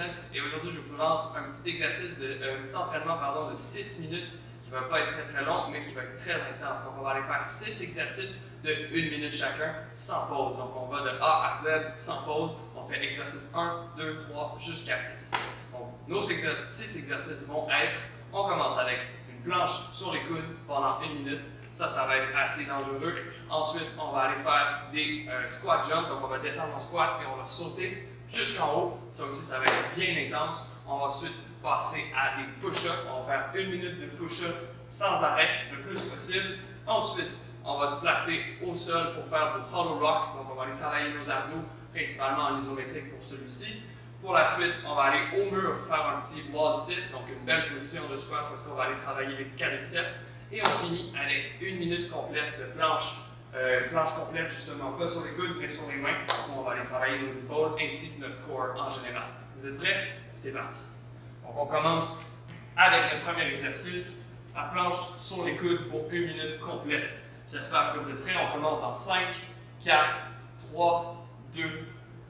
Lance et aujourd'hui je vais vous présenter un petit exercice, un petit entraînement de 6 minutes qui ne va pas être très long mais qui va être très intense. Donc on va aller faire 6 exercices de 1 minute chacun sans pause. Donc on va de A à Z sans pause. On fait exercice 1, 2, 3 jusqu'à 6. Donc nos 6 exercices vont être, on commence avec une planche sur les coudes pendant 1 minute. Ça va être assez dangereux. Ensuite, on va aller faire des squat jumps. Donc, on va descendre en squat et on va sauter jusqu'en haut. Ça aussi, ça va être bien intense. On va ensuite passer à des push-ups. On va faire 1 minute de push-up sans arrêt, le plus possible. Ensuite, on va se placer au sol pour faire du hollow rock. Donc, on va aller travailler nos abdos, principalement en isométrique pour celui-ci. Pour la suite, on va aller au mur faire un petit wall sit. Donc, une belle position de squat parce qu'on va aller travailler les quadriceps. Et on finit avec 1 minute complète de planche complète, justement, pas sur les coudes, mais sur les mains. On va aller travailler nos épaules ainsi que notre corps en général. Vous êtes prêts? C'est parti. Donc, on commence avec le premier exercice, la planche sur les coudes pour 1 minute complète. J'espère que vous êtes prêts. On commence dans 5, 4, 3, 2,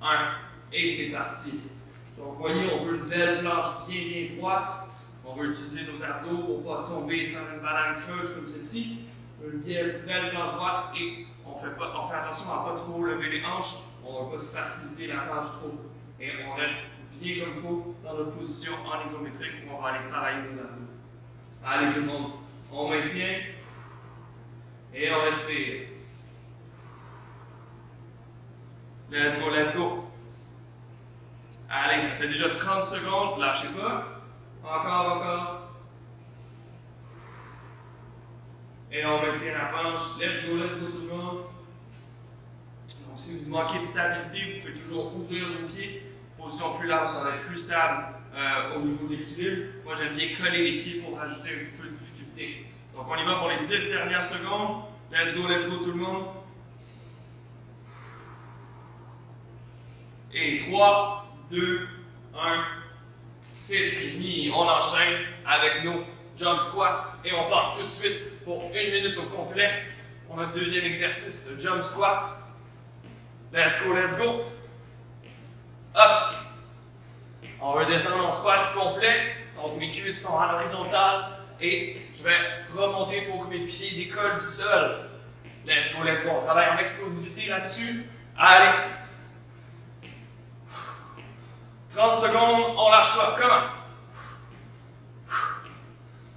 1 et c'est parti. Donc, vous voyez, on veut une belle planche bien droite. On veut utiliser nos abdos pour ne pas tomber et faire une banane creuse comme ceci. Une belle planche droite et on fait attention à ne pas trop lever les hanches. On ne va pas se faciliter la tâche trop. Et on reste bien comme il faut dans notre position en isométrique où on va aller travailler nos abdos. Allez tout le monde, on maintient et on respire. Let's go, let's go. Allez, ça fait déjà 30 secondes, lâchez pas. Encore. Et on maintient la planche. Let's go tout le monde. Donc, si vous manquez de stabilité, vous pouvez toujours ouvrir vos pieds. Position plus large, ça va être plus stable au niveau de l'équilibre. Moi, j'aime bien coller les pieds pour rajouter un petit peu de difficulté. Donc, on y va pour les 10 dernières secondes. Let's go tout le monde. Et 3, 2, 1. C'est fini. On enchaîne avec nos jump squats et on part tout de suite pour 1 minute au complet. On a le deuxième exercice de jump squat. Let's go. Hop. On va descendre en squat complet. Donc mes cuisses sont à l'horizontale et je vais remonter pour que mes pieds décollent du sol. Let's go. On travaille en explosivité là-dessus. Allez. 30 secondes, on lâche pas. Comment?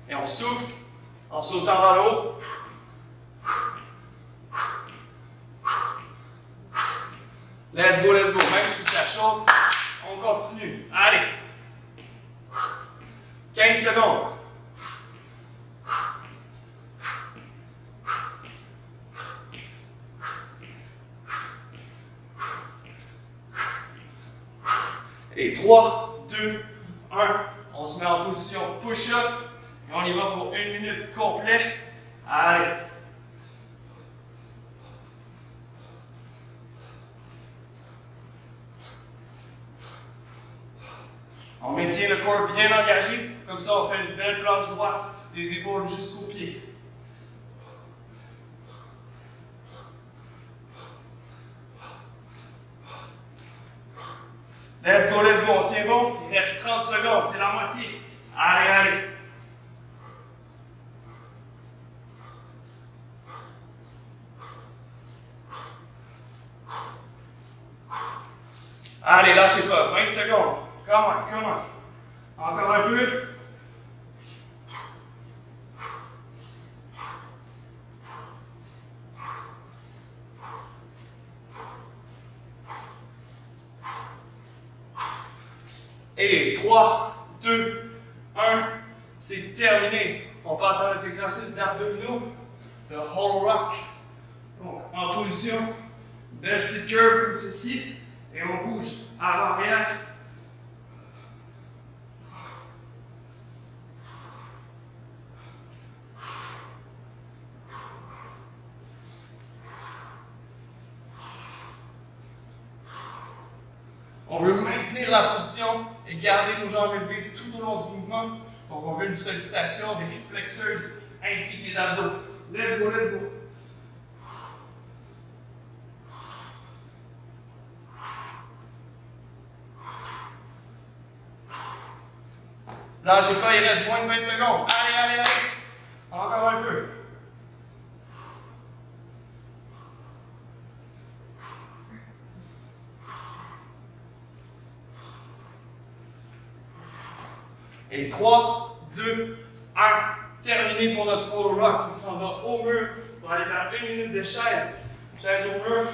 Et on souffle en sautant vers le haut. Let's go. Même si ça chauffe, on continue. Allez. 15 secondes. Et 3, 2, 1, on se met en position push-up et on y va pour 1 minute complète. Allez. On maintient le corps bien engagé, comme ça on fait une belle planche droite, des épaules jusqu'aux pieds. Let's go, on tient bon. Il reste 30 secondes, c'est la moitié. Allez. Allez, lâchez pas, 20 secondes. Come on. Encore un peu. Et 3, 2, 1, c'est terminé. On passe à notre exercice d'abdominaux, le hollow rock. Donc, en position, belle petite curve comme ceci, et on bouge avant-arrière. On veut maintenir la position et garder nos jambes élevées tout au long du mouvement. Donc on veut une sollicitation des flexors ainsi que des abdos. Let's go. Lâchez pas, il reste moins de 20 secondes. Allez, allez, allez. Encore un peu. Et 3, 2, 1. Terminé pour notre roll rock. On s'en va au mur pour aller faire 1 minute de chaise. Chaise au mur.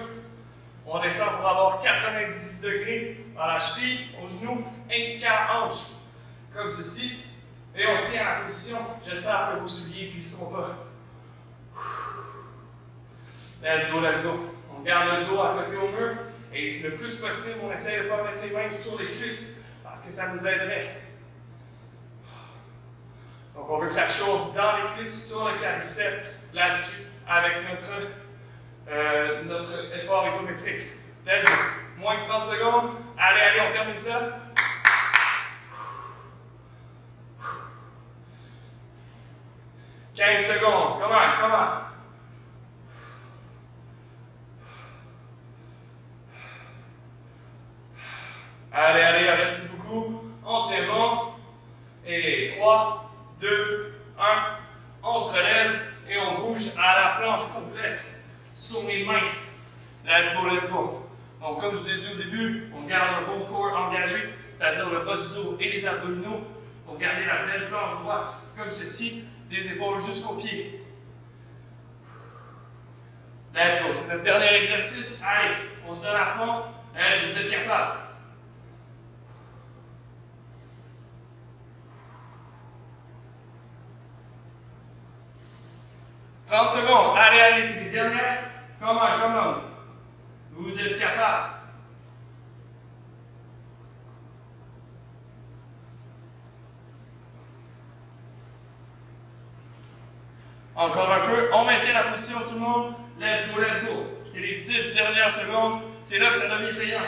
On descend pour avoir 90 degrés dans la cheville, au genou, ainsi qu'à la hanche. Comme ceci. Et on tient à la position. J'espère que vos souliers ne glisseront pas. Let's go, let's go. On garde le dos à côté au mur. Et le plus possible, on essaie de ne pas mettre les mains sur les cuisses parce que ça nous aiderait. Donc on veut que ça chauffe dans les cuisses, sur le quadriceps, là-dessus, avec notre effort isométrique. Let's go. Moins de 30 secondes. Allez, allez, on termine ça. « 15 secondes. Come on, come on. Allez, allez, il reste plus beaucoup. On tient bon. Et 3, 2, 1. On se relève et on bouge à la planche complète sur mes mains. Let's go, let's go. Donc, comme je vous ai dit au début, on garde un bon corps engagé, c'est-à-dire le bas du dos et les abdominaux, pour garder la belle planche droite, comme ceci, des épaules jusqu'aux pieds. Let's go. C'est notre dernier exercice. Allez, on se donne à fond. Allez, vous êtes capable. « 30 secondes. Allez, allez, c'est les dernières. Come on, come on. Vous êtes capable. Encore un peu. On maintient la position, tout le monde. Let's go, let's go. C'est les 10 dernières secondes. C'est là que ça devient payant.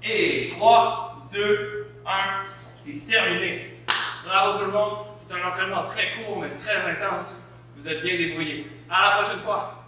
Et 3, 2, 1. C'est terminé. Bravo tout le monde. C'est un entraînement très court mais très intense. Vous êtes bien débrouillés. À la prochaine fois.